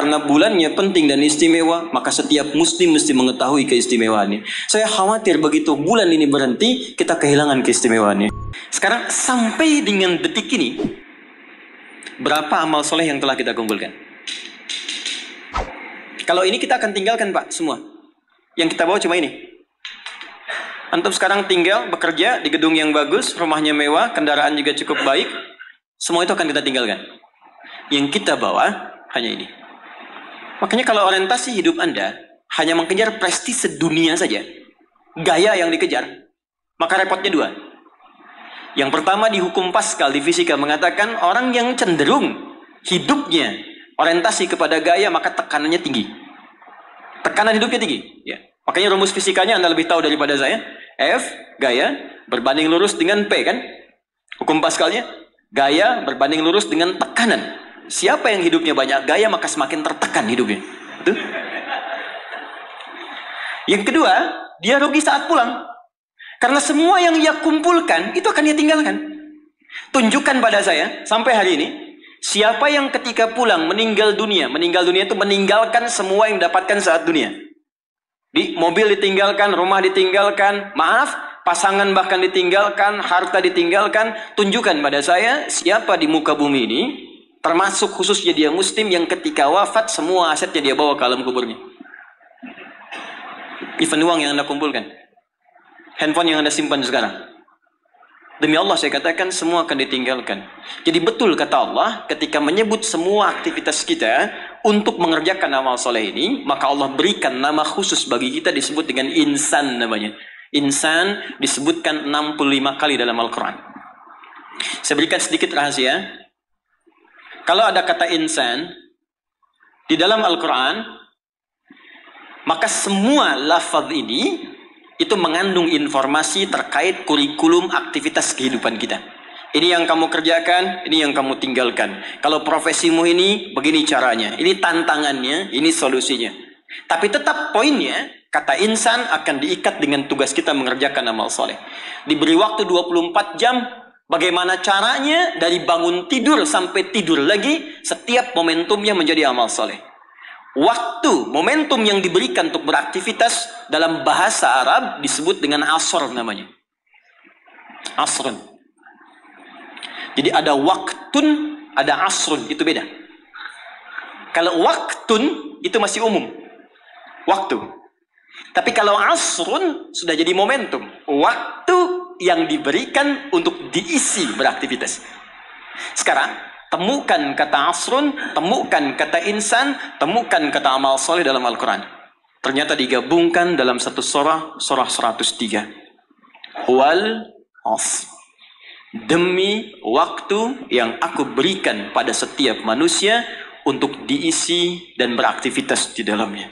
Karena bulannya penting dan istimewa, maka setiap muslim mesti mengetahui keistimewaannya. Saya khawatir begitu bulan ini berhenti, kita kehilangan keistimewaannya. Sekarang sampai dengan detik ini, berapa amal soleh yang telah kita kumpulkan? Kalau ini kita akan tinggalkan Pak, semua. Yang kita bawa cuma ini. Antum sekarang tinggal bekerja di gedung yang bagus, rumahnya mewah, kendaraan juga cukup baik. Semua itu akan kita tinggalkan. Yang kita bawa hanya ini. Makanya kalau orientasi hidup Anda hanya mengejar prestise dunia saja, gaya yang dikejar, maka repotnya dua. Yang pertama di hukum Pascal di fisika mengatakan orang yang cenderung hidupnya orientasi kepada gaya maka tekanannya tinggi. Tekanan hidupnya tinggi. Ya. Makanya rumus fisikanya Anda lebih tahu daripada saya. F, gaya, berbanding lurus dengan P kan? Hukum Pascalnya, gaya berbanding lurus dengan tekanan. Siapa yang hidupnya banyak gaya maka semakin tertekan hidupnya. Itu. Yang kedua, dia rugi saat pulang. Karena semua yang ia kumpulkan itu akan dia tinggalkan. Tunjukkan pada saya sampai hari ini siapa yang ketika pulang meninggal dunia itu meninggalkan semua yang dapatkan saat dunia. Di mobil ditinggalkan, rumah ditinggalkan, maaf, pasangan bahkan ditinggalkan, harta ditinggalkan. Tunjukkan pada saya siapa di muka bumi ini, termasuk khususnya dia muslim yang ketika wafat semua asetnya dia bawa ke alam kuburnya. Even uang yang Anda kumpulkan, handphone yang Anda simpan sekarang, demi Allah saya katakan semua akan ditinggalkan. Jadi betul kata Allah ketika menyebut semua aktivitas kita untuk mengerjakan amal soleh ini, maka Allah berikan nama khusus bagi kita disebut dengan insan namanya. Insan disebutkan 65 kali dalam Al-Quran. Saya berikan sedikit rahasia. Kalau ada kata insan di dalam Al-Quran, maka semua lafaz ini itu mengandung informasi terkait kurikulum aktivitas kehidupan kita. Ini yang kamu kerjakan, ini yang kamu tinggalkan. Kalau profesimu ini, begini caranya. Ini tantangannya, ini solusinya. Tapi tetap poinnya, kata insan akan diikat dengan tugas kita mengerjakan amal soleh. Diberi waktu 24 jam, bagaimana caranya dari bangun tidur sampai tidur lagi, setiap momentumnya menjadi amal soleh. Waktu, momentum yang diberikan untuk beraktivitas dalam bahasa Arab disebut dengan asr namanya. Asrun. Jadi ada waktun, ada asrun, itu beda. Kalau waktun itu masih umum, waktu. Tapi kalau asrun sudah jadi momentum, waktu yang diberikan untuk diisi beraktivitas. Sekarang temukan kata asrun, temukan kata insan, temukan kata amal soleh dalam Al-Quran. Ternyata digabungkan dalam satu surah 103. Wal asr. Demi waktu yang aku berikan pada setiap manusia untuk diisi dan beraktivitas di dalamnya.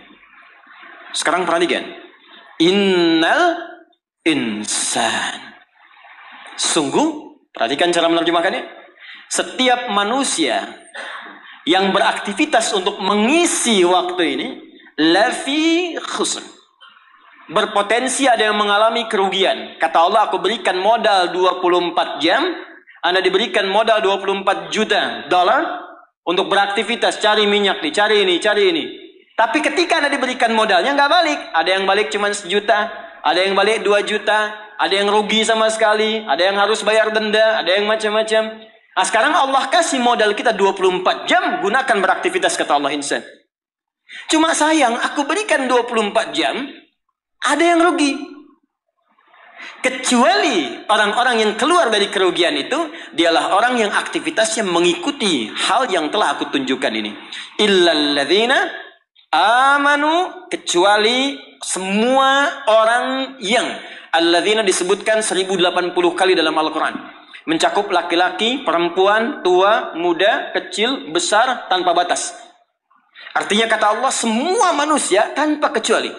Sekarang perhatikan. Innal insan. Sungguh, perhatikan cara menerjemahkannya. Setiap manusia yang beraktivitas untuk mengisi waktu ini lafi khusn. Berpotensi ada yang mengalami kerugian. Kata Allah, aku berikan modal 24 jam, Anda diberikan modal 24 juta dolar untuk beraktivitas, cari minyak nih, cari ini. Tapi ketika Anda diberikan modalnya nggak balik. Ada yang balik cuma 1 juta, ada yang balik 2 juta, ada yang rugi sama sekali, ada yang harus bayar denda, ada yang macam-macam. Nah, sekarang Allah kasih modal kita 24 jam, gunakan beraktivitas, kata Allah insan. Cuma sayang, aku berikan 24 jam, ada yang rugi. Kecuali orang-orang yang keluar dari kerugian itu, dialah orang yang aktivitasnya mengikuti hal yang telah aku tunjukkan ini. Illalladzina amanu, kecuali semua orang yang, alladzina disebutkan 1080 kali dalam Al-Quran. Mencakup laki-laki, perempuan, tua, muda, kecil, besar, tanpa batas. Artinya kata Allah, semua manusia tanpa kecuali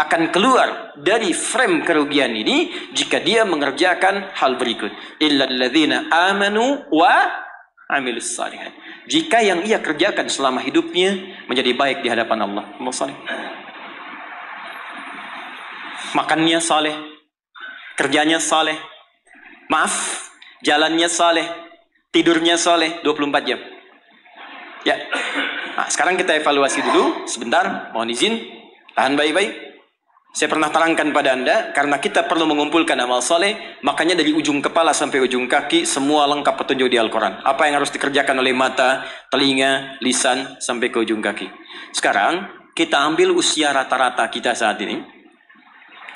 akan keluar dari frame kerugian ini jika dia mengerjakan hal berikut. Illalladzina amanu wa amilus salihat. Jika yang ia kerjakan selama hidupnya menjadi baik di hadapan Allah. Makannya saleh, kerjanya saleh, maaf, jalannya saleh, tidurnya saleh 24 jam. Ya. Nah, sekarang kita evaluasi dulu sebentar, mohon izin, tahan baik-baik. Saya pernah terangkan pada Anda, karena kita perlu mengumpulkan amal soleh, makanya dari ujung kepala sampai ujung kaki, semua lengkap petunjuk di Al-Quran. Apa yang harus dikerjakan oleh mata, telinga, lisan, sampai ke ujung kaki. Sekarang, kita ambil usia rata-rata kita saat ini.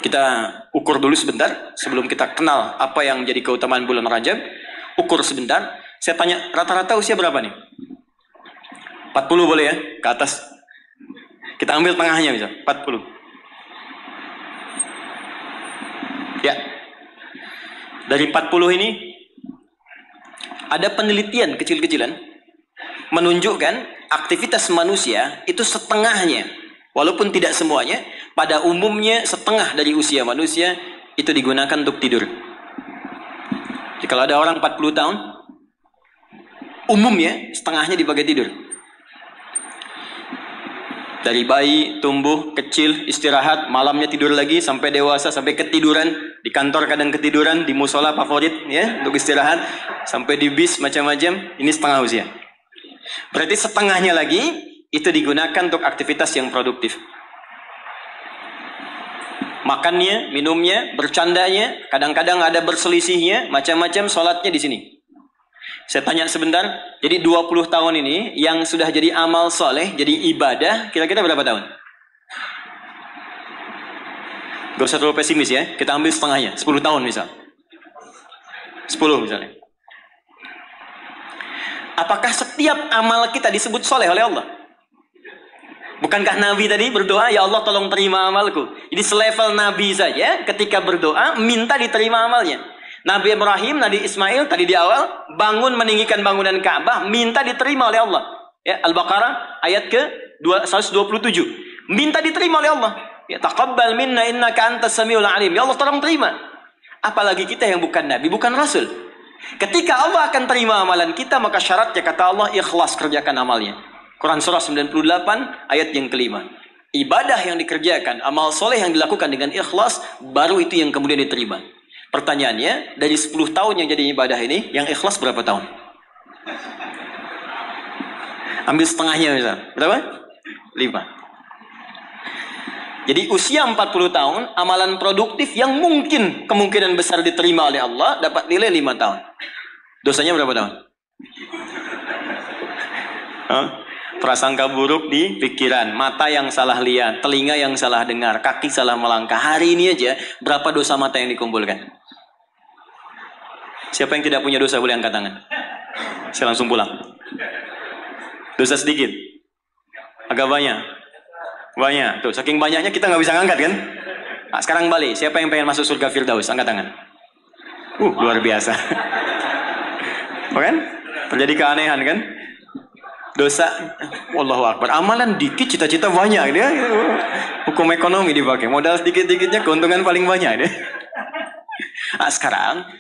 Kita ukur dulu sebentar, sebelum kita kenal apa yang menjadi keutamaan bulan Rajab. Ukur sebentar, saya tanya, rata-rata usia berapa nih? 40 boleh ya, ke atas. Kita ambil tengahnya bisa, 40. Ya, dari 40 ini ada penelitian kecil-kecilan menunjukkan aktivitas manusia itu setengahnya, walaupun tidak semuanya, pada umumnya setengah dari usia manusia itu digunakan untuk tidur. Jadi kalau ada orang 40 tahun, umumnya setengahnya dipakai tidur. Dari bayi, tumbuh, kecil, istirahat, malamnya tidur lagi, sampai dewasa, sampai ketiduran, di kantor kadang ketiduran, di musola favorit, ya, untuk istirahat, sampai di bis, macam-macam, ini setengah usia. Berarti setengahnya lagi, itu digunakan untuk aktivitas yang produktif. Makannya, minumnya, bercandanya, kadang-kadang ada berselisihnya, macam-macam, sholatnya di sini. Saya tanya sebentar, jadi 20 tahun ini yang sudah jadi amal soleh, jadi ibadah, kira-kira berapa tahun? Gak usah terlalu pesimis ya, kita ambil setengahnya, 10 tahun misal. 10 misalnya. Apakah setiap amal kita disebut soleh oleh Allah? Bukankah Nabi tadi berdoa, ya Allah tolong terima amalku. Jadi selevel Nabi saja ketika berdoa, minta diterima amalnya. Nabi Ibrahim, Nabi Ismail tadi di awal bangun meninggikan bangunan Ka'bah, minta diterima oleh Allah. Ya, Al-Baqarah ayat ke 127. Minta diterima oleh Allah. Ya, taqabbal minna innaka antas samiul alim. Ya Allah tolong terima. Apalagi kita yang bukan nabi, bukan rasul. Ketika Allah akan terima amalan kita, maka syaratnya kata Allah ikhlas kerjakan amalnya. Quran surah 98 ayat yang kelima. Ibadah yang dikerjakan, amal soleh yang dilakukan dengan ikhlas, baru itu yang kemudian diterima. Pertanyaannya, dari 10 tahun yang jadi ibadah ini, yang ikhlas berapa tahun? Ambil setengahnya misal. Berapa? 5. Jadi usia 40 tahun, amalan produktif yang mungkin kemungkinan besar diterima oleh Allah, dapat nilai 5 tahun. Dosanya berapa tahun? Prasangka buruk di pikiran, mata yang salah lihat, telinga yang salah dengar, kaki salah melangkah. Hari ini aja, berapa dosa mata yang dikumpulkan? Siapa yang tidak punya dosa boleh angkat tangan. Saya langsung pulang. Dosa sedikit, agak banyak. Banyak. Tuh, saking banyaknya kita nggak bisa ngangkat kan? Nah, sekarang balik. Siapa yang pengen masuk surga Firdaus? Angkat tangan. Luar biasa. Kan? Terjadi keanehan kan? Dosa, Wallahu Akbar. Amalan dikit, cita-cita banyak dia. Hukum ekonomi dipakai. Modal sedikit-dikitnya, keuntungan paling banyak dia. Nah, sekarang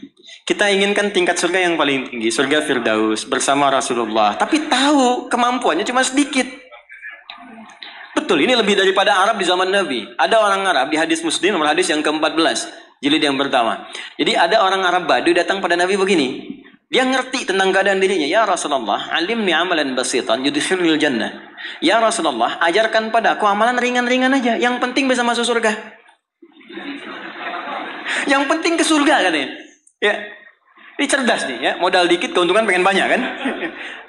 kita inginkan tingkat surga yang paling tinggi, surga Firdaus bersama Rasulullah. Tapi tahu kemampuannya cuma sedikit. Betul, ini lebih daripada Arab di zaman Nabi. Ada orang Arab di hadis Muslim, nomor hadis yang ke-14, jilid yang pertama. Jadi ada orang Arab Badui datang pada Nabi begini. Dia ngerti tentang keadaan dirinya. Ya Rasulullah, alimni amalan basitan yudkhilnil jannah. Ya Rasulullah, ajarkan padaku amalan ringan-ringan aja. Yang penting bisa masuk surga. Yang penting ke surga katanya. Ya, ini cerdas nih ya. Modal dikit, keuntungan pengen banyak kan.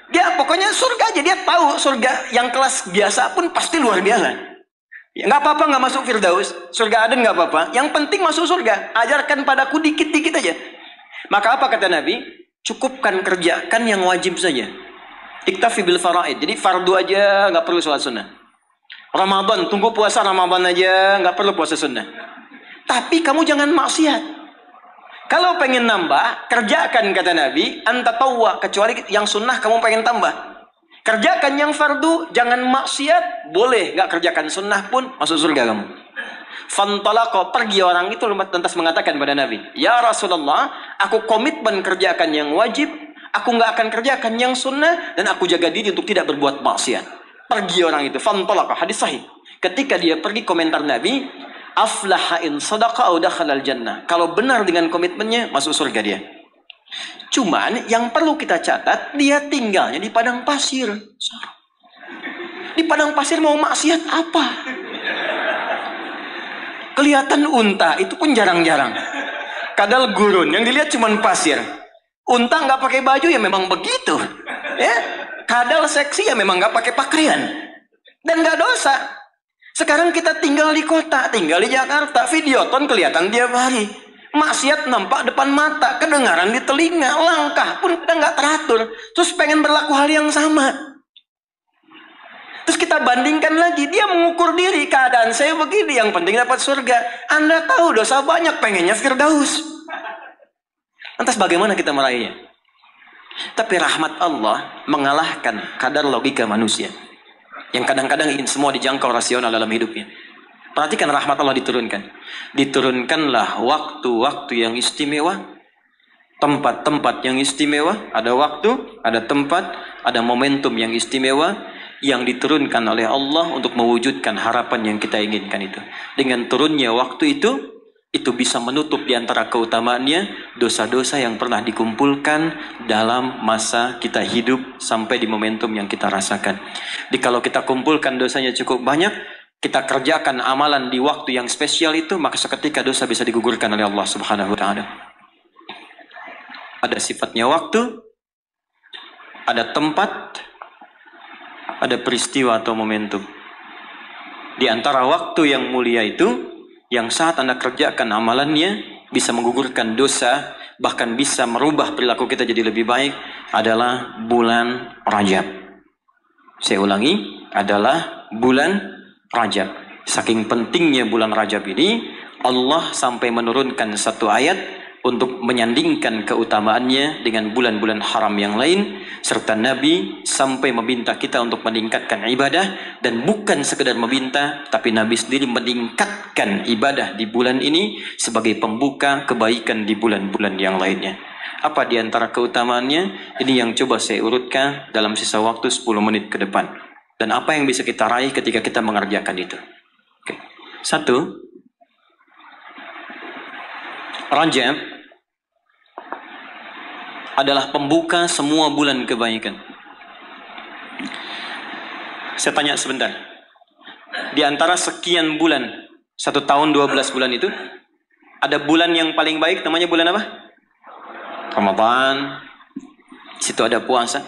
Dia pokoknya surga aja. Dia tahu surga yang kelas biasa pun pasti luar biasa. Ya, nggak apa-apa nggak masuk Firdaus. Surga Aden nggak apa-apa. Yang penting masuk surga. Ajarkan padaku dikit-dikit aja. Maka apa kata Nabi? Cukupkan kerjakan yang wajib saja. Iktafi bil faraid. Jadi fardu aja, nggak perlu sholat sunnah. Ramadan, tunggu puasa Ramadan aja, nggak perlu puasa sunnah. Tapi kamu jangan maksiat. Kalau pengen nambah, kerjakan kata Nabi, anta tawwa, kecuali yang sunnah kamu pengen tambah. Kerjakan yang fardu, jangan maksiat, boleh nggak kerjakan sunnah pun masuk surga kamu. Fantalaqa, pergi orang itu lantas mengatakan pada Nabi, ya Rasulullah, aku komitmen kerjakan yang wajib, aku nggak akan kerjakan yang sunnah, dan aku jaga diri untuk tidak berbuat maksiat. Pergi orang itu, fantalaqa, hadis sahih. Ketika dia pergi, komentar Nabi, aflaha in sadaqa au dakhalal jannah. Kalau benar dengan komitmennya, masuk surga dia. Cuman yang perlu kita catat, dia tinggalnya di padang pasir. Di padang pasir mau maksiat apa? Kelihatan unta itu pun jarang-jarang. Kadal gurun yang dilihat cuma pasir. Unta nggak pakai baju ya memang begitu. Ya, kadal seksi ya memang nggak pakai pakaian. Dan nggak dosa. Sekarang kita tinggal di kota, tinggal di Jakarta, Videoton kelihatan tiap hari. Maksiat nampak depan mata, kedengaran di telinga, langkah pun kita nggak teratur. Terus pengen berlaku hal yang sama. Terus kita bandingkan lagi, dia mengukur diri, keadaan saya begini, yang penting dapat surga. Anda tahu dosa banyak, pengennya Firdaus. Lantas bagaimana kita meraihnya? Tapi rahmat Allah mengalahkan kadar logika manusia. Yang kadang-kadang ingin semua dijangkau rasional dalam hidupnya. Perhatikan rahmat Allah diturunkan. Diturunkanlah waktu-waktu yang istimewa, tempat-tempat yang istimewa, ada waktu, ada tempat, ada momentum yang istimewa, yang diturunkan oleh Allah untuk mewujudkan harapan yang kita inginkan itu. Dengan turunnya waktu itu bisa menutup di antara keutamaannya dosa-dosa yang pernah dikumpulkan dalam masa kita hidup sampai di momentum yang kita rasakan. Jadi kalau kita kumpulkan dosanya cukup banyak, kita kerjakan amalan di waktu yang spesial itu, maka seketika dosa bisa digugurkan oleh Allah Subhanahu wa taala. Ada sifatnya waktu, ada tempat, ada peristiwa atau momentum. Di antara waktu yang mulia itu, yang saat Anda kerjakan amalannya bisa menggugurkan dosa, bahkan bisa merubah perilaku kita jadi lebih baik, adalah bulan Rajab. Saya ulangi, adalah bulan Rajab. Saking pentingnya bulan Rajab ini, Allah sampai menurunkan satu ayat untuk menyandingkan keutamaannya dengan bulan-bulan haram yang lain, serta Nabi sampai meminta kita untuk meningkatkan ibadah, dan bukan sekedar meminta, tapi Nabi sendiri meningkatkan ibadah di bulan ini sebagai pembuka kebaikan di bulan-bulan yang lainnya. Apa di antara keutamaannya? Ini yang coba saya urutkan dalam sisa waktu 10 menit ke depan. Dan apa yang bisa kita raih ketika kita mengerjakan itu? Oke. 1. Rajab adalah pembuka semua bulan kebaikan. Saya tanya sebentar. Di antara sekian bulan, 1 tahun 12 bulan itu, ada bulan yang paling baik, namanya bulan apa? Ramadan. Situ ada puasa.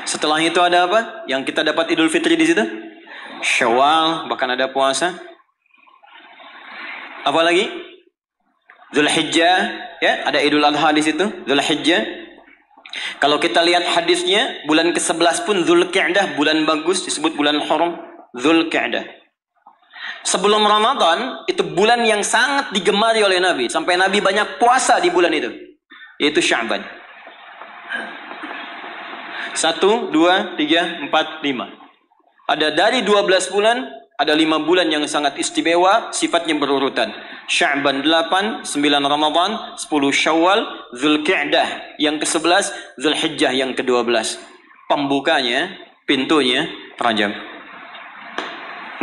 Setelah itu ada apa? Yang kita dapat Idul Fitri di situ? Syawal, bahkan ada puasa. Apa lagi? Zulhijjah, ya, ada Idul Adha di situ, Zulhijjah. Kalau kita lihat hadisnya, bulan ke-11 pun Zulqi'dah, bulan bagus, disebut bulan haram, Zulqi'dah. Sebelum Ramadan, itu bulan yang sangat digemari oleh Nabi, sampai Nabi banyak puasa di bulan itu, yaitu Sya'ban. 1, 2, 3, 4, 5. Ada dari 12 bulan, ada 5 bulan yang sangat istimewa, sifatnya berurutan. Sya'ban 8, 9 Ramadan, 10 Syawal, Zulqi'dah yang ke-11, Zulhijjah yang ke-12. Pembukanya, pintunya, Rajab.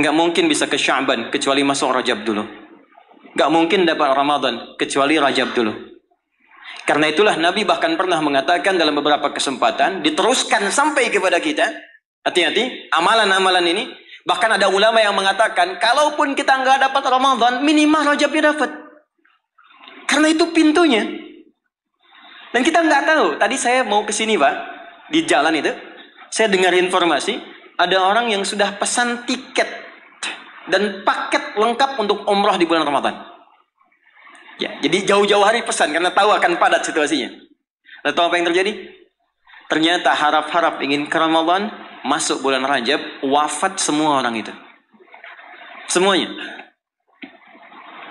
Nggak mungkin bisa ke Sya'ban kecuali masuk Rajab dulu. Nggak mungkin dapat Ramadan kecuali Rajab dulu. Karena itulah Nabi bahkan pernah mengatakan dalam beberapa kesempatan, diteruskan sampai kepada kita, hati-hati, amalan-amalan ini. Bahkan ada ulama yang mengatakan, kalaupun kita nggak dapat Ramadan, minimal Rajabnya dapat. Karena itu pintunya. Dan kita nggak tahu, tadi saya mau ke sini Pak, di jalan itu, saya dengar informasi, ada orang yang sudah pesan tiket dan paket lengkap untuk umrah di bulan Ramadan. Ya, jadi jauh-jauh hari pesan karena tahu akan padat situasinya. Lalu tahu apa yang terjadi? Ternyata harap-harap ingin ke Ramadan, masuk bulan Rajab, wafat semua orang itu. Semuanya.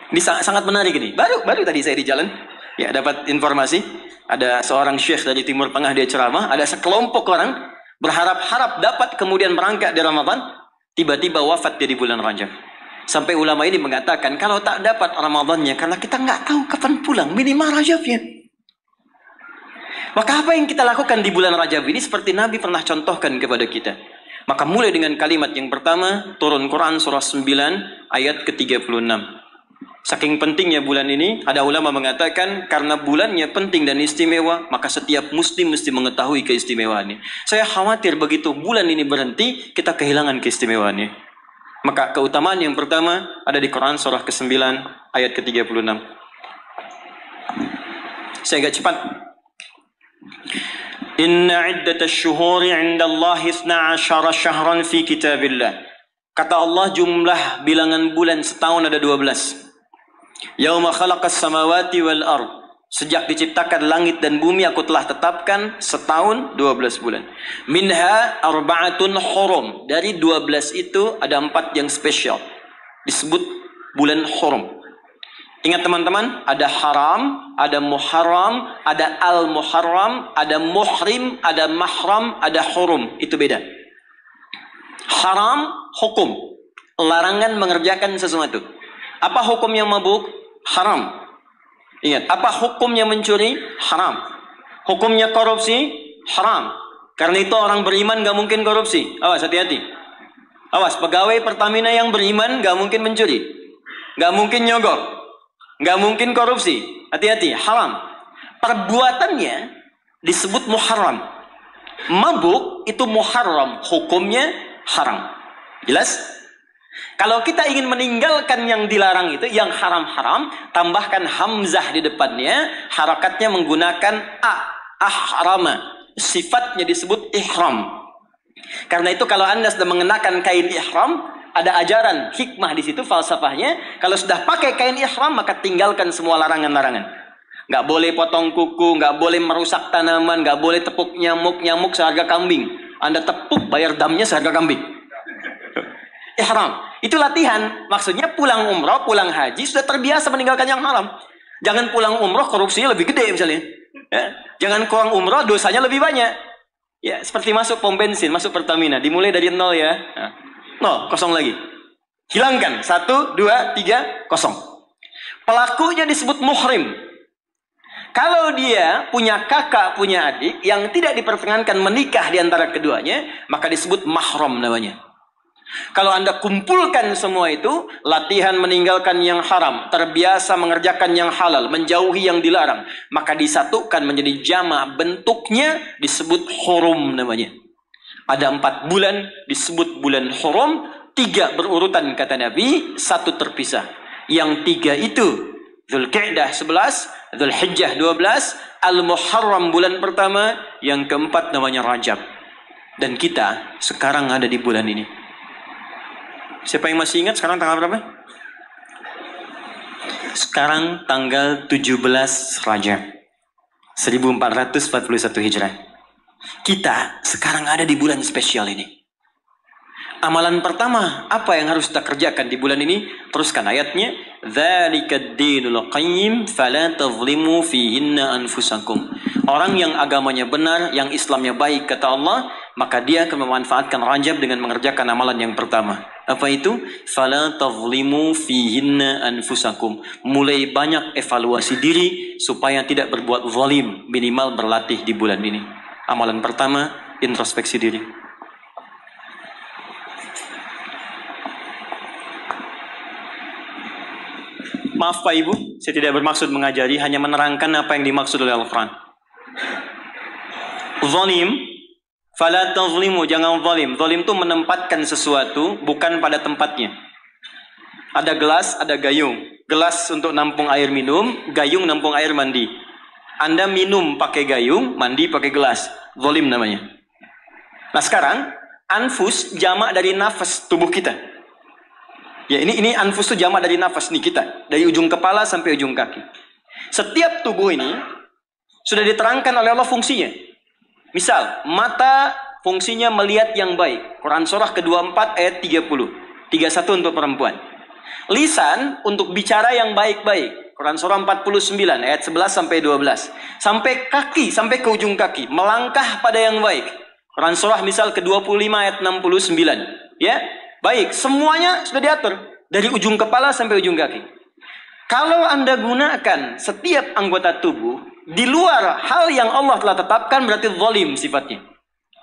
Ini sangat menarik ini. Baru tadi saya di jalan, ya dapat informasi, ada seorang syekh dari Timur Tengah, dia ceramah, ada sekelompok orang berharap-harap dapat kemudian berangkat di Ramadan, tiba-tiba wafat dia di bulan Rajab. Sampai ulama ini mengatakan, kalau tak dapat Ramadannya, karena kita nggak tahu kapan pulang, minimal Rajabnya. Maka apa yang kita lakukan di bulan Rajab ini, seperti Nabi pernah contohkan kepada kita. Maka mulai dengan kalimat yang pertama, turun Quran surah 9, ayat ke-36. Saking pentingnya bulan ini, ada ulama mengatakan karena bulannya penting dan istimewa, maka setiap muslim mesti mengetahui keistimewaannya. Saya khawatir begitu bulan ini berhenti, kita kehilangan keistimewaannya. Maka keutamaan yang pertama ada di Quran surah ke-9 ayat ke-36. Saya agak cepat. Inna iddatasy syuhuri 'indallahi 12 syahran fi kitabillah. Kata Allah, jumlah bilangan bulan setahun ada 12. Yauma khalaqas samawati wal ard. Sejak diciptakan langit dan bumi aku telah tetapkan setahun 12 bulan. Minha arba'atun hurum. Dari 12 itu ada 4 yang spesial. Disebut bulan hurum. Ingat teman-teman, ada haram, ada muharram, ada al-muharram, ada muhrim, ada mahram, ada hurum. Itu beda. Haram, hukum. Larangan mengerjakan sesuatu. Apa hukumnya mabuk? Haram. Ingat, apa hukumnya mencuri? Haram. Hukumnya korupsi? Haram. Karena itu orang beriman gak mungkin korupsi. Awas, hati-hati. Awas, pegawai Pertamina yang beriman gak mungkin mencuri. Gak mungkin nyogok. Gak mungkin korupsi. Hati-hati, haram. Perbuatannya disebut muharram. Mabuk itu muharram. Hukumnya haram. Jelas? Kalau kita ingin meninggalkan yang dilarang itu, yang haram-haram, tambahkan hamzah di depannya, harakatnya menggunakan ahrama. Sifatnya disebut ihram. Karena itu kalau Anda sudah mengenakan kain ihram, ada ajaran hikmah di situ, falsafahnya. Kalau sudah pakai kain ihram, maka tinggalkan semua larangan-larangan. Nggak boleh potong kuku, nggak boleh merusak tanaman, nggak boleh tepuk nyamuk seharga kambing. Anda tepuk, bayar damnya seharga kambing. Ihram. Itu latihan. Maksudnya pulang umrah, pulang haji sudah terbiasa meninggalkan yang haram. Jangan pulang umrah korupsinya lebih gede misalnya. Ya. Jangan kurang umrah dosanya lebih banyak. Ya, seperti masuk pom bensin, masuk Pertamina, dimulai dari 0 ya. Nah, 0, kosong lagi. Hilangkan. 1, 2, 3, kosong. Pelakunya disebut muhrim. Kalau dia punya kakak, punya adik yang tidak diperkenankan menikah di antara keduanya, maka disebut mahram namanya. Kalau Anda kumpulkan semua itu, latihan meninggalkan yang haram, terbiasa mengerjakan yang halal, menjauhi yang dilarang, maka disatukan menjadi jama', bentuknya disebut hurum namanya. Ada 4 bulan disebut bulan hurum, 3 berurutan kata Nabi, 1 terpisah. Yang 3 itu Dzulqa'dah 11, Dzulhijjah 12, Al-Muharram bulan pertama, yang keempat namanya Rajab. Dan kita sekarang ada di bulan ini. Siapa yang masih ingat sekarang tanggal berapa? Sekarang tanggal 17 Rajab 1441 Hijrah. Kita sekarang ada di bulan spesial ini. Amalan pertama, apa yang harus kita kerjakan di bulan ini? Teruskan ayatnya. Dzalikad dinul qayyim fala tadhlimu fihinna anfusakum. Orang yang agamanya benar, yang Islamnya baik kata Allah, maka dia akan memanfaatkan Rajab dengan mengerjakan amalan yang pertama. Apa itu? Fala tadhlimu fihinna anfusakum. Mulai banyak evaluasi diri supaya tidak berbuat zalim, minimal berlatih di bulan ini. Amalan pertama, introspeksi diri. Maaf Pak Ibu, saya tidak bermaksud mengajari, hanya menerangkan apa yang dimaksud oleh Al-Quran. Zalim, fala tazlimu, jangan zalim. Zalim itu menempatkan sesuatu bukan pada tempatnya. Ada gelas, ada gayung. Gelas untuk nampung air minum, gayung nampung air mandi. Anda minum pakai gayung, mandi pakai gelas. Zalim namanya. Nah sekarang, anfus jamak dari nafas tubuh kita. Ya ini anfus itu jamak dari nafas nih kita. Dari ujung kepala sampai ujung kaki. Setiap tubuh ini sudah diterangkan oleh Allah fungsinya. Misal, mata fungsinya melihat yang baik. Quran surah ke-24 ayat 30. 31 untuk perempuan. Lisan untuk bicara yang baik-baik. Quran surah 49 ayat 11 sampai 12. Sampai kaki, sampai ke ujung kaki. Melangkah pada yang baik. Quran surah misal ke-25 ayat 69. Ya. Baik, semuanya sudah diatur. Dari ujung kepala sampai ujung kaki. Kalau Anda gunakan setiap anggota tubuh di luar hal yang Allah telah tetapkan, berarti zalim sifatnya.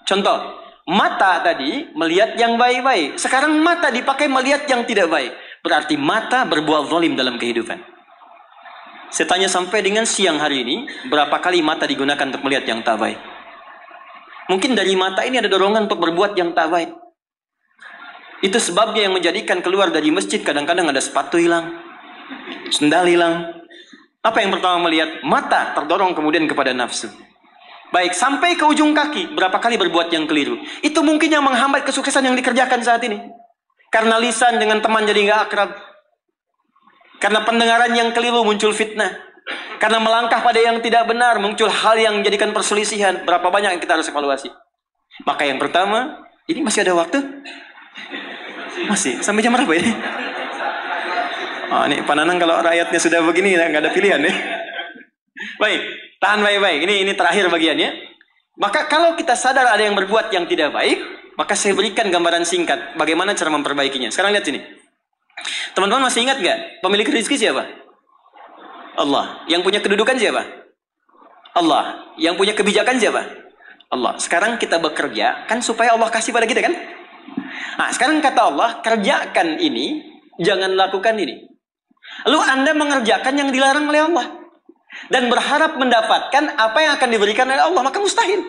Contoh, mata tadi melihat yang baik-baik. Sekarang mata dipakai melihat yang tidak baik. Berarti mata berbuat zalim dalam kehidupan. Saya tanya sampai dengan siang hari ini, berapa kali mata digunakan untuk melihat yang tak baik? Mungkin dari mata ini ada dorongan untuk berbuat yang tak baik. Itu sebabnya yang menjadikan keluar dari masjid kadang-kadang ada sepatu hilang, sendal hilang. Apa yang pertama melihat? Mata terdorong kemudian kepada nafsu. Baik, sampai ke ujung kaki, berapa kali berbuat yang keliru. Itu mungkin yang menghambat kesuksesan yang dikerjakan saat ini. Karena lisan dengan teman jadi nggak akrab. Karena pendengaran yang keliru muncul fitnah. Karena melangkah pada yang tidak benar muncul hal yang menjadikan perselisihan. Berapa banyak yang kita harus evaluasi. Maka yang pertama, ini masih ada waktu? Masih, sampai jam berapa ini? Oh, ini Pak Nanang kalau rakyatnya sudah begini nggak ada pilihan ya. Baik, tahan baik-baik. Ini terakhir bagiannya. Maka kalau kita sadar ada yang berbuat yang tidak baik, maka saya berikan gambaran singkat bagaimana cara memperbaikinya. Sekarang lihat sini. Teman-teman masih ingat nggak? Pemilik rezeki siapa? Allah. Yang punya kedudukan siapa? Allah. Yang punya kebijakan siapa? Allah. Sekarang kita bekerja kan supaya Allah kasih pada kita kan? Nah, sekarang kata Allah, kerjakan ini, jangan lakukan ini. Lalu Anda mengerjakan yang dilarang oleh Allah dan berharap mendapatkan apa yang akan diberikan oleh Allah, maka mustahil.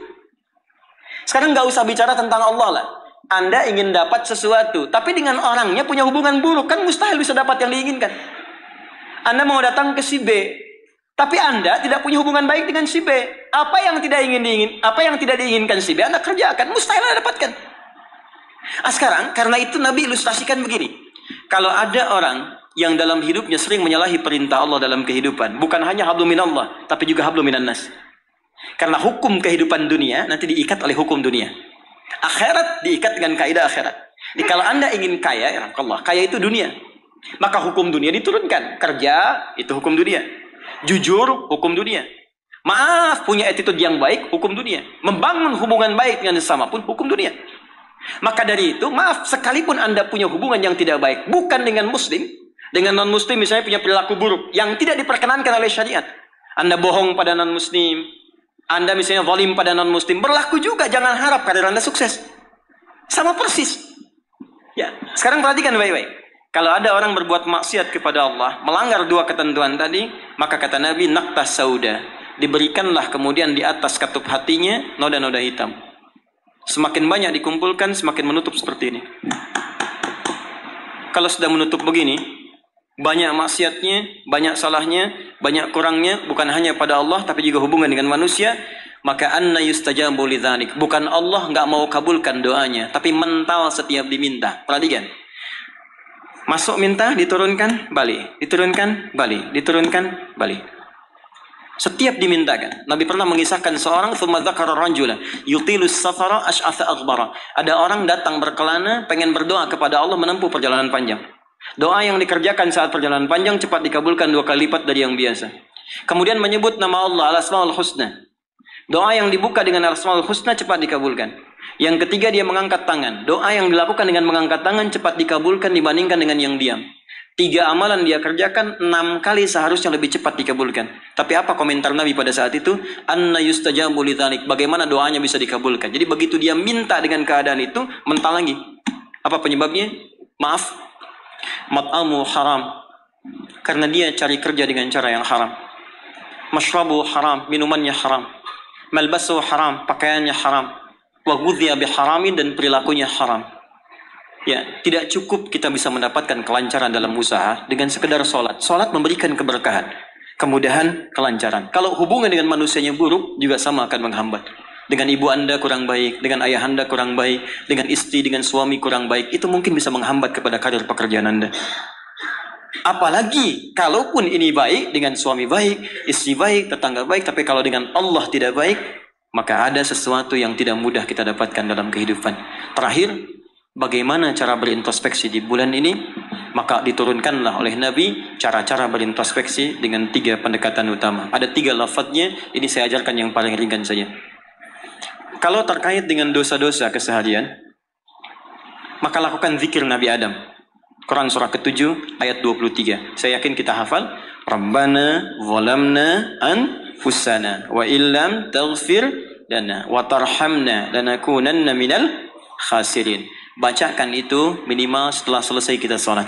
Sekarang nggak usah bicara tentang Allah lah. Anda ingin dapat sesuatu, tapi dengan orangnya punya hubungan buruk, kan mustahil bisa dapat yang diinginkan. Anda mau datang ke si B, tapi Anda tidak punya hubungan baik dengan si B. Apa yang tidak diinginkan si B, Anda kerjakan, mustahil Anda dapatkan. Sekarang, karena itu Nabi ilustrasikan begini. Kalau ada orang yang dalam hidupnya sering menyalahi perintah Allah dalam kehidupan, bukan hanya hablum minallah, tapi juga hablum minannas. Karena hukum kehidupan dunia nanti diikat oleh hukum dunia. Akhirat diikat dengan kaidah akhirat. Jadi kalau Anda ingin kaya, ya Allah, kaya itu dunia. Maka hukum dunia diturunkan. Kerja itu hukum dunia. Jujur hukum dunia. Maaf, punya attitude yang baik hukum dunia. Membangun hubungan baik dengan sesama pun hukum dunia. Maka dari itu, maaf, sekalipun Anda punya hubungan yang tidak baik, bukan dengan muslim, dengan non-muslim misalnya punya perilaku buruk yang tidak diperkenankan oleh syariat. Anda bohong pada non-muslim, Anda misalnya zalim pada non-muslim, berlaku juga, jangan harap karir Anda sukses. Sama persis. Ya, sekarang perhatikan baik-baik. Kalau ada orang berbuat maksiat kepada Allah, melanggar dua ketentuan tadi, maka kata Nabi, naqtas sauda, diberikanlah kemudian di atas katup hatinya noda-noda hitam. Semakin banyak dikumpulkan, semakin menutup seperti ini. Kalau sudah menutup begini, banyak maksiatnya, banyak salahnya, banyak kurangnya, bukan hanya pada Allah, tapi juga hubungan dengan manusia, maka anna yustajabu lidzalik. Bukan Allah nggak mau kabulkan doanya, tapi mental setiap diminta. Perhatikan. Masuk minta, diturunkan, balik. Diturunkan, balik. Diturunkan, balik. Setiap dimintakan. Nabi pernah mengisahkan seorang thumma dzakara rajula yutilus safara ash'atha aghbara. Ada orang datang berkelana pengen berdoa kepada Allah menempuh perjalanan panjang. Doa yang dikerjakan saat perjalanan panjang cepat dikabulkan 2 kali lipat dari yang biasa. Kemudian menyebut nama Allah al-asmaul husna. Doa yang dibuka dengan al-asmaul husna cepat dikabulkan. Yang ketiga dia mengangkat tangan. Doa yang dilakukan dengan mengangkat tangan cepat dikabulkan dibandingkan dengan yang diam. 3 amalan dia kerjakan 6 kali seharusnya lebih cepat dikabulkan. Tapi apa komentar Nabi pada saat itu? Anna yustajabu lidzalik. Bagaimana doanya bisa dikabulkan? Jadi begitu dia minta dengan keadaan itu, mental lagi. Apa penyebabnya? Maaf, mat'amu haram. Karena dia cari kerja dengan cara yang haram. Mashrabu haram, minumannya haram. Malbasu haram, pakaiannya haram. Wa ghudhiya biharamin, dan perilakunya haram. Ya, tidak cukup kita bisa mendapatkan kelancaran dalam usaha dengan sekedar sholat. Sholat memberikan keberkahan, kemudahan, kelancaran. Kalau hubungan dengan manusianya buruk, juga sama akan menghambat. Dengan ibu Anda kurang baik, dengan ayah Anda kurang baik, dengan istri, dengan suami kurang baik, itu mungkin bisa menghambat kepada karir pekerjaan Anda. Apalagi, kalaupun ini baik, dengan suami baik, istri baik, tetangga baik, tapi kalau dengan Allah tidak baik, maka ada sesuatu yang tidak mudah kita dapatkan dalam kehidupan. Terakhir, bagaimana cara berintrospeksi di bulan ini? Maka diturunkanlah oleh Nabi cara-cara berintrospeksi dengan 3 pendekatan utama. Ada 3 lafadznya, ini saya ajarkan yang paling ringan saja. Kalau terkait dengan dosa-dosa keseharian, maka lakukan zikir Nabi Adam. Quran surah ke-7 ayat 23. Saya yakin kita hafal. Rabbana zalamna anfusana wa illam taghfir lana wa tarhamna lanakunanna minal khasirin. Bacakan itu minimal setelah selesai kita sholat.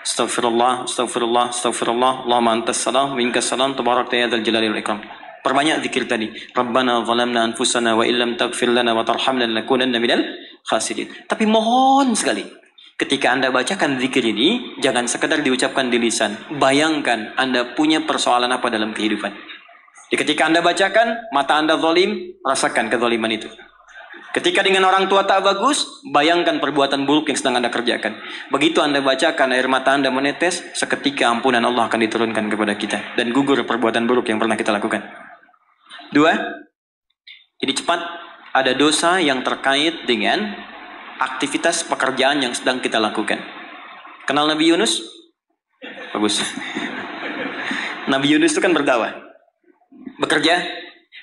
Astaghfirullah, astaghfirullah, astaghfirullah. Allahumma antas salam, minkas salam, tabarakta ya dzal jalali wal ikram. Perbanyak zikir tadi. Rabbana zalamna anfusana wa illam taghfir lana wa tarhamna lanakunanna minal khasirin. Tapi mohon sekali, ketika Anda bacakan zikir ini, jangan sekedar diucapkan di lisan. Bayangkan Anda punya persoalan apa dalam kehidupan. Jadi ketika Anda bacakan, mata Anda zalim, rasakan kezaliman itu. Ketika dengan orang tua tak bagus, bayangkan perbuatan buruk yang sedang Anda kerjakan. Begitu Anda bacakan, air mata Anda menetes, seketika ampunan Allah akan diturunkan kepada kita. Dan gugur perbuatan buruk yang pernah kita lakukan. 2, jadi cepat, ada dosa yang terkait dengan aktivitas pekerjaan yang sedang kita lakukan. Kenal Nabi Yunus? Bagus. Nabi Yunus itu kan berdakwah, bekerja,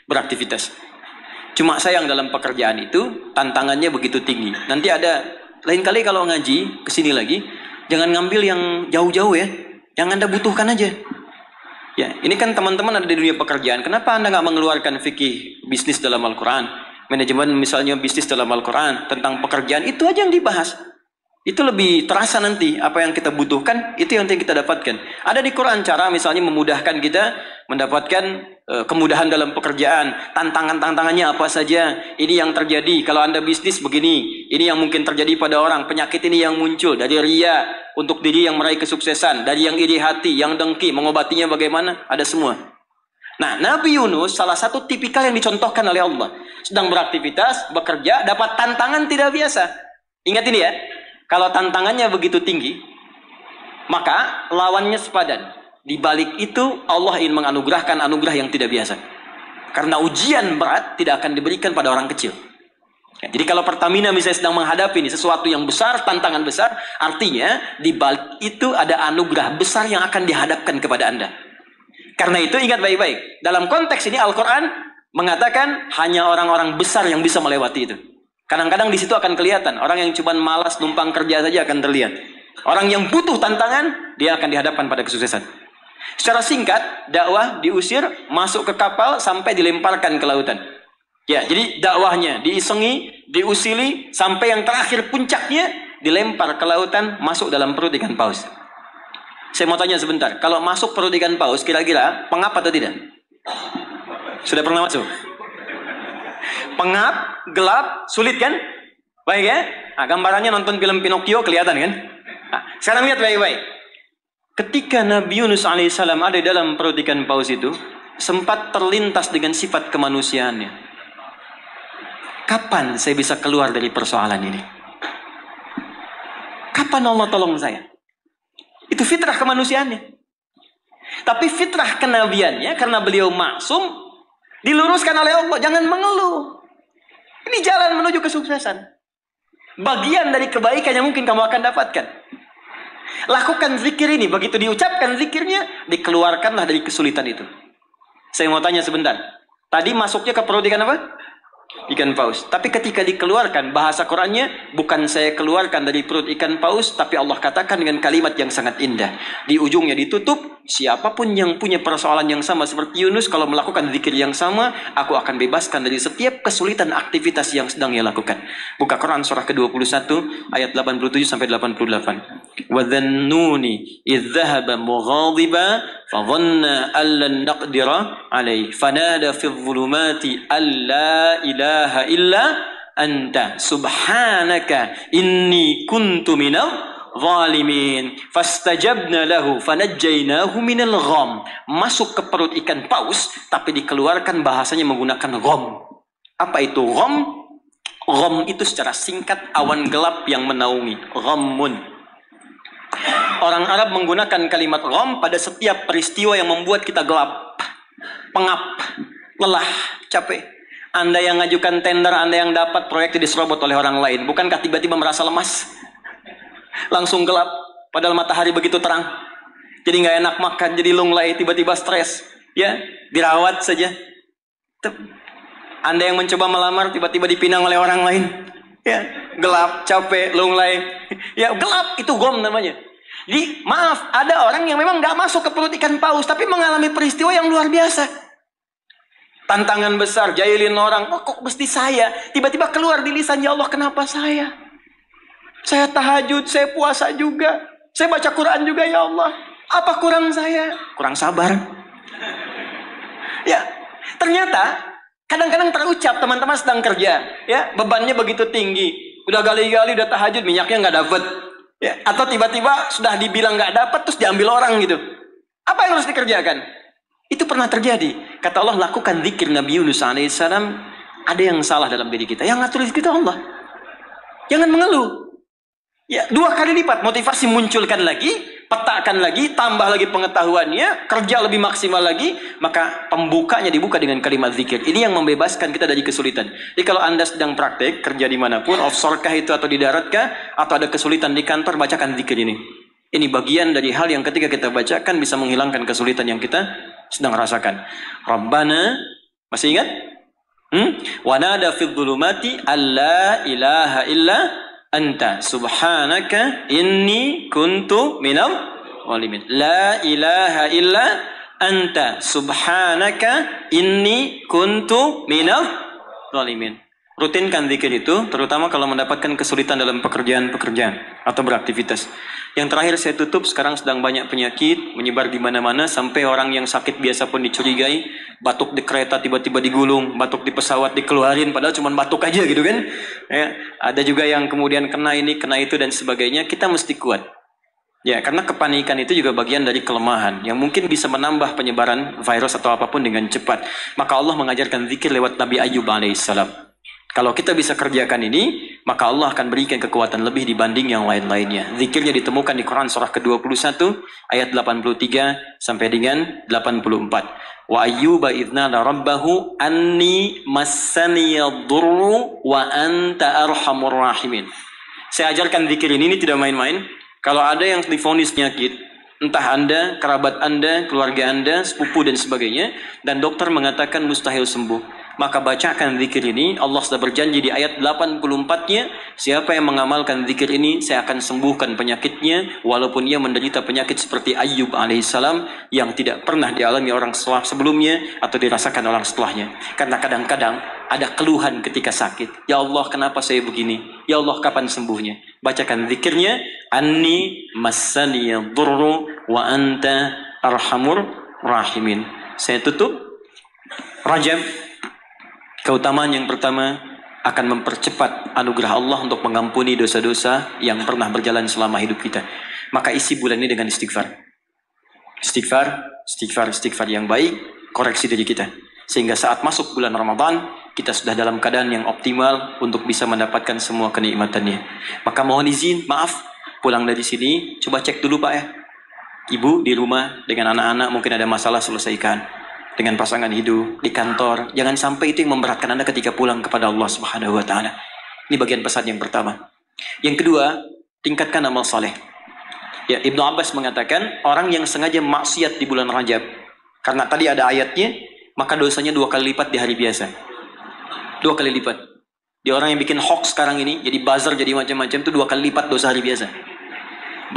beraktivitas. Cuma sayang dalam pekerjaan itu tantangannya begitu tinggi. Nanti ada lain kali kalau ngaji kesini lagi, jangan ngambil yang jauh-jauh ya, yang Anda butuhkan aja. Ya, ini kan teman-teman ada di dunia pekerjaan. Kenapa Anda nggak mengeluarkan fikih bisnis dalam Al-Quran, manajemen misalnya bisnis dalam Al-Quran tentang pekerjaan, itu aja yang dibahas. Itu lebih terasa nanti apa yang kita butuhkan, itu yang kita dapatkan. Ada di Quran cara misalnya memudahkan kita mendapatkan kemudahan dalam pekerjaan, tantangannya apa saja. Ini yang terjadi kalau Anda bisnis begini, ini yang mungkin terjadi pada orang, penyakit ini yang muncul dari ria untuk diri yang meraih kesuksesan, dari yang iri hati, yang dengki, mengobatinya bagaimana, ada semua. Nah, Nabi Yunus salah satu tipikal yang dicontohkan oleh Allah. Sedang beraktivitas, bekerja, dapat tantangan tidak biasa. Ingat ini ya, kalau tantangannya begitu tinggi, maka lawannya sepadan. Di balik itu Allah ingin menganugerahkan anugerah yang tidak biasa. Karena ujian berat tidak akan diberikan pada orang kecil. Ya, jadi kalau Pertamina misalnya sedang menghadapi ini sesuatu yang besar, tantangan besar, artinya di balik itu ada anugerah besar yang akan dihadapkan kepada Anda. Karena itu ingat baik-baik. Dalam konteks ini Al-Quran mengatakan hanya orang-orang besar yang bisa melewati itu. Kadang-kadang di situ akan kelihatan. Orang yang cuma malas numpang kerja saja akan terlihat. Orang yang butuh tantangan, dia akan dihadapkan pada kesuksesan. Secara singkat, dakwah diusir, masuk ke kapal, sampai dilemparkan ke lautan. Ya, jadi dakwahnya diisengi, diusili, sampai yang terakhir puncaknya, dilempar ke lautan, masuk dalam perut ikan paus. Saya mau tanya sebentar, kalau masuk perut ikan paus, kira-kira pengap atau tidak? Sudah pernah masuk? Pengap, gelap, sulit kan? Baik ya? Nah, gambarannya nonton film Pinocchio kelihatan kan? Nah, sekarang lihat baik-baik. Ketika Nabi Yunus alaihissalam ada dalam perut ikan paus itu, sempat terlintas dengan sifat kemanusiaannya. Kapan saya bisa keluar dari persoalan ini? Kapan Allah tolong saya? Itu fitrah kemanusiaannya. Tapi fitrah kenabiannya, karena beliau maksum, diluruskan oleh Allah. Jangan mengeluh. Ini jalan menuju kesuksesan. Bagian dari kebaikan yang mungkin kamu akan dapatkan. Lakukan zikir ini. Begitu diucapkan zikirnya, dikeluarkanlah dari kesulitan itu. Saya mau tanya sebentar. Tadi masuknya ke perut ikan apa? Ikan paus. Tapi ketika dikeluarkan, bahasa Qurannya, bukan saya keluarkan dari perut ikan paus, tapi Allah katakan dengan kalimat yang sangat indah. Di ujungnya ditutup, siapapun yang punya persoalan yang sama seperti Yunus, kalau melakukan zikir yang sama, aku akan bebaskan dari setiap kesulitan aktivitas yang sedang ia lakukan. Buka Quran surah ke-21 ayat 87 sampai 88. Wa dhannuni idh dhahaba mughadiba fa dhanna an lan naqdira alayhi fanada fi dhulumati alla ilaha illa anta subhanaka inni kuntu minal zalimin fastajabna lahu fanajjaynahu minal gham. Masuk ke perut ikan paus tapi dikeluarkan bahasanya menggunakan gham. Apa itu gham? Gham itu secara singkat awan gelap yang menaungi. Ghammun. Orang Arab menggunakan kalimat gham pada setiap peristiwa yang membuat kita gelap, pengap, lelah, capek. Anda yang ngajukan tender, Anda yang dapat proyek diserobot oleh orang lain. Bukankah tiba-tiba merasa lemas? Langsung gelap, padahal matahari begitu terang. Jadi nggak enak makan, jadi lunglai, tiba-tiba stres. Ya, dirawat saja. Anda yang mencoba melamar, tiba-tiba dipinang oleh orang lain. Ya, gelap, capek, lunglai. Ya, gelap, itu gham namanya. Jadi, maaf, ada orang yang memang nggak masuk ke perut ikan paus, tapi mengalami peristiwa yang luar biasa. Tantangan besar, jahilin orang, oh, kok mesti saya? Tiba-tiba keluar di lisan, ya Allah, kenapa saya? Saya tahajud, saya puasa juga. Saya baca Quran juga ya Allah. Apa kurang saya? Kurang sabar. Ya, ternyata kadang-kadang terucap teman-teman sedang kerja, ya, bebannya begitu tinggi, udah gali-gali, udah tahajud, minyaknya nggak dapet, ya, atau tiba-tiba sudah dibilang nggak dapet, terus diambil orang gitu. Apa yang harus dikerjakan? Itu pernah terjadi. Kata Allah, lakukan zikir Nabi Yunus alaihissalam. Ada yang salah dalam diri kita, yang ngatur rezeki itu Allah. Jangan mengeluh. Ya, 2 kali lipat motivasi munculkan lagi, petakan lagi, tambah lagi pengetahuannya, kerja lebih maksimal lagi, maka pembukanya dibuka dengan kalimat zikir. Ini yang membebaskan kita dari kesulitan. Jadi kalau Anda sedang praktek, kerja dimanapun, offshore kah itu atau di darat kah, atau ada kesulitan di kantor, bacakan zikir ini. Ini bagian dari hal yang ketika kita bacakan bisa menghilangkan kesulitan yang kita sedang rasakan. Rabbana, masih ingat? Wa nada fid dhulumati alla ilaha illa anta subhanaka inni kuntu minal zalimin. La ilaha illa anta subhanaka inni kuntu minal zalimin. Rutinkan zikir itu, terutama kalau mendapatkan kesulitan dalam pekerjaan atau beraktivitas. Yang terakhir saya tutup, sekarang sedang banyak penyakit menyebar di mana-mana, sampai orang yang sakit biasa pun dicurigai, batuk di kereta tiba-tiba digulung, batuk di pesawat dikeluarin, padahal cuma batuk aja gitu kan. Ya, ada juga yang kemudian kena ini, kena itu dan sebagainya. Kita mesti kuat. Ya, karena kepanikan itu juga bagian dari kelemahan yang mungkin bisa menambah penyebaran virus atau apapun dengan cepat. Maka Allah mengajarkan zikir lewat Nabi Ayub alaihissalam. Kalau kita bisa kerjakan ini, maka Allah akan berikan kekuatan lebih dibanding yang lain-lainnya. Zikirnya ditemukan di Quran surah ke-21 ayat 83 sampai dengan 84. Wa ayyuba idznala rabbahu anni massaniyad-durru wa anta arhamur rahimin. Saya ajarkan zikir ini tidak main-main. Kalau ada yang divonis penyakit, entah Anda, kerabat Anda, keluarga Anda, sepupu dan sebagainya, dan dokter mengatakan mustahil sembuh, maka bacakan zikir ini. Allah sudah berjanji di ayat 84-nya, siapa yang mengamalkan zikir ini, saya akan sembuhkan penyakitnya, walaupun ia menderita penyakit seperti Ayyub alaihissalam yang tidak pernah dialami orang sebelumnya atau dirasakan orang setelahnya. Karena kadang-kadang ada keluhan ketika sakit. Ya Allah, kenapa saya begini? Ya Allah, kapan sembuhnya? Bacakan zikirnya, Anni massaniyad-durru wa anta arhamur rahimin. Saya tutup. Rajab, keutamaan yang pertama akan mempercepat anugerah Allah untuk mengampuni dosa-dosa yang pernah berjalan selama hidup kita. Maka isi bulan ini dengan istighfar. Istighfar yang baik, koreksi diri kita. Sehingga saat masuk bulan Ramadan, kita sudah dalam keadaan yang optimal untuk bisa mendapatkan semua kenikmatannya. Maka mohon izin, maaf, pulang dari sini, coba cek dulu Pak ya. Ibu di rumah dengan anak-anak mungkin ada masalah, selesaikan. Dengan pasangan hidup, di kantor, jangan sampai itu yang memberatkan Anda ketika pulang kepada Allah Subhanahu wa taala. Ini bagian pesan yang pertama. Yang kedua, tingkatkan amal saleh. Ya, Ibnu Abbas mengatakan, orang yang sengaja maksiat di bulan Rajab, karena tadi ada ayatnya, maka dosanya 2 kali lipat di hari biasa. 2 kali lipat. Di orang yang bikin hoax sekarang ini, jadi buzzer, jadi macam-macam, itu 2 kali lipat dosa hari biasa.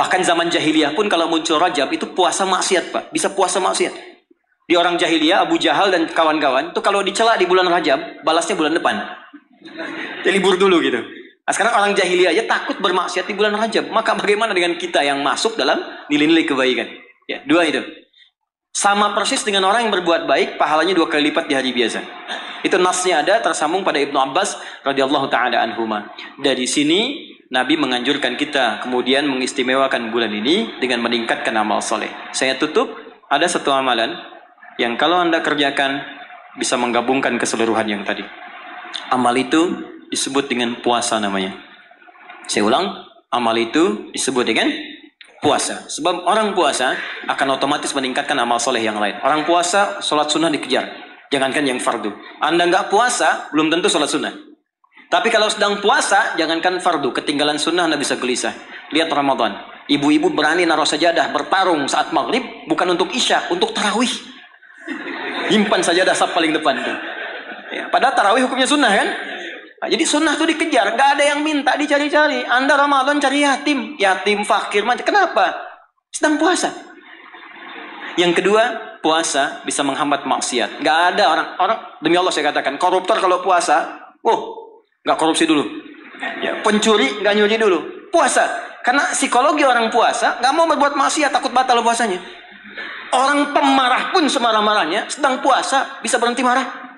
Bahkan zaman jahiliyah pun kalau muncul Rajab, itu puasa maksiat Pak. Bisa puasa maksiat. Di orang jahiliyah, Abu Jahal dan kawan-kawan, itu kalau dicela di bulan Rajab, balasnya bulan depan. Jadi libur dulu gitu. Nah, sekarang orang jahiliyah aja takut bermaksiat di bulan Rajab. Maka bagaimana dengan kita yang masuk dalam nilai-nilai kebaikan? Ya, 2 itu. Sama persis dengan orang yang berbuat baik, pahalanya 2 kali lipat di hari biasa. Itu nasnya ada, tersambung pada Ibnu Abbas radhiyallahu ta'ala anhuma. Dari sini, Nabi menganjurkan kita kemudian mengistimewakan bulan ini dengan meningkatkan amal soleh. Saya tutup, ada satu amalan yang kalau Anda kerjakan bisa menggabungkan keseluruhan yang tadi. Amal itu disebut dengan puasa namanya. Saya ulang, amal itu disebut dengan puasa. Sebab orang puasa akan otomatis meningkatkan amal soleh yang lain. Orang puasa, sholat sunnah dikejar. Jangankan yang fardu. Anda nggak puasa, belum tentu sholat sunnah. Tapi kalau sedang puasa, jangankan fardu, ketinggalan sunnah Anda bisa gelisah. Lihat Ramadan. Ibu-ibu berani naruh sajadah, bertarung saat maghrib, bukan untuk isya, untuk tarawih. Simpan sajadah saf paling depan tuh. Ya, padahal tarawih hukumnya sunnah kan? Nah, jadi sunnah tuh dikejar, nggak ada yang minta dicari-cari. Anda Ramadan cari yatim fakir macam. Kenapa? Sedang puasa. Yang kedua, puasa bisa menghambat maksiat. Nggak ada orang demi Allah saya katakan, koruptor kalau puasa, nggak korupsi dulu. Ya, pencuri nggak nyuri dulu. Puasa. Karena psikologi orang puasa nggak mau berbuat maksiat, takut batal puasanya. Orang pemarah pun semarah-marahnya sedang puasa bisa berhenti marah.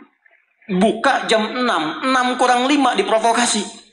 Buka jam 6, 6 kurang 5 diprovokasi.